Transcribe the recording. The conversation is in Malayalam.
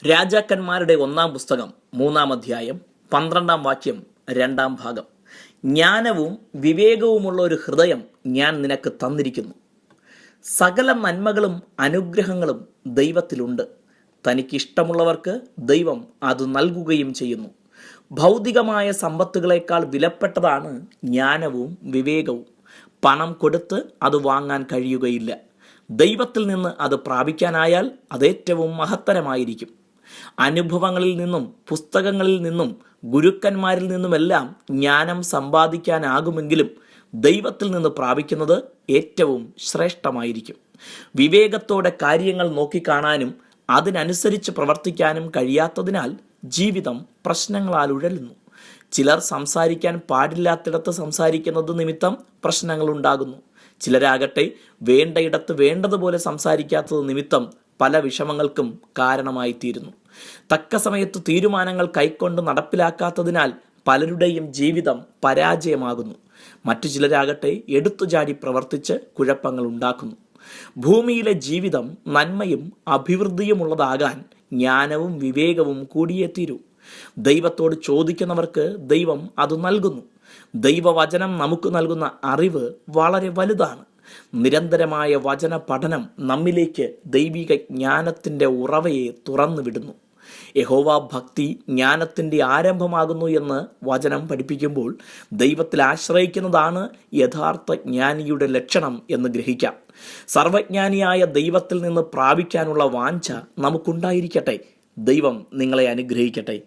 രാജാക്കന്മാരുടെ 1-ാം പുസ്തകം 3-ാം അധ്യായം 12-ാം വാക്യം 2-ാം ഭാഗം. ജ്ഞാനവും വിവേകവുമുള്ള ഒരു ഹൃദയം ഞാൻ നിനക്ക് തന്നിരിക്കുന്നു. സകല നന്മകളും അനുഗ്രഹങ്ങളും ദൈവത്തിലുണ്ട്. തനിക്കിഷ്ടമുള്ളവർക്ക് ദൈവം അത് നൽകുകയും ചെയ്യുന്നു. ഭൗതികമായ സമ്പത്തുകളേക്കാൾ വിലപ്പെട്ടതാണ് ജ്ഞാനവും വിവേകവും. പണം കൊടുത്ത് അത് വാങ്ങാൻ കഴിയുകയില്ല. ദൈവത്തിൽ നിന്ന് അത് പ്രാപിക്കാനായാൽ അതേറ്റവും മഹത്തരമായിരിക്കും. അനുഭവങ്ങളിൽ നിന്നും പുസ്തകങ്ങളിൽ നിന്നും ഗുരുക്കന്മാരിൽ നിന്നുമെല്ലാം ജ്ഞാനം സമ്പാദിക്കാനാകുമെങ്കിലും ദൈവത്തിൽ നിന്ന് പ്രാപിക്കുന്നത് ഏറ്റവും ശ്രേഷ്ഠമായിരിക്കും. വിവേകത്തോടെ കാര്യങ്ങൾ നോക്കിക്കാണാനും അതിനനുസരിച്ച് പ്രവർത്തിക്കാനും കഴിയാത്തതിനാൽ ജീവിതം പ്രശ്നങ്ങളാൽ ഉഴലുന്നു. ചിലർ സംസാരിക്കാൻ പാടില്ലാത്തിടത്ത് സംസാരിക്കുന്നത് നിമിത്തം പ്രശ്നങ്ങൾ ഉണ്ടാകുന്നു. ചിലരാകട്ടെ വേണ്ടയിടത്ത് വേണ്ടതുപോലെ സംസാരിക്കാത്തത് നിമിത്തം പല വിഷമങ്ങൾക്കും കാരണമായി തീരുന്നു. തക്ക സമയത്ത് തീരുമാനങ്ങൾ കൈക്കൊണ്ട് നടപ്പിലാക്കാത്തതിനാൽ പലരുടെയും ജീവിതം പരാജയമാകുന്നു. മറ്റു ചിലരാകട്ടെ എടുത്തുചാടി പ്രവർത്തിച്ച് കുഴപ്പങ്ങൾ ഉണ്ടാക്കുന്നു. ഭൂമിയിലെ ജീവിതം നന്മയും അഭിവൃദ്ധിയുമുള്ളതാകാൻ ജ്ഞാനവും വിവേകവും കൂടിയേ തീരൂ. ദൈവത്തോട് ചോദിക്കുന്നവർക്ക് ദൈവം അത് നൽകുന്നു. ദൈവവചനം നമുക്ക് നൽകുന്ന അറിവ് വളരെ വലുതാണ്. നിരന്തരമായ വചന പഠനം നമ്മിലേക്ക് ദൈവിക ജ്ഞാനത്തിൻ്റെ ഉറവയെ തുറന്നു വിടുന്നു. യഹോവ ഭക്തി ജ്ഞാനത്തിൻ്റെ ആരംഭമാകുന്നു എന്ന് വചനം പഠിപ്പിക്കുമ്പോൾ ദൈവത്തിൽ ആശ്രയിക്കുന്നതാണ് യഥാർത്ഥ ജ്ഞാനിയുടെ ലക്ഷണം എന്ന് ഗ്രഹിക്കാം. സർവജ്ഞാനിയായ ദൈവത്തിൽ നിന്ന് പ്രാപിക്കാനുള്ള വാഞ്ച നമുക്കുണ്ടായിരിക്കട്ടെ. ദൈവം നിങ്ങളെ അനുഗ്രഹിക്കട്ടെ.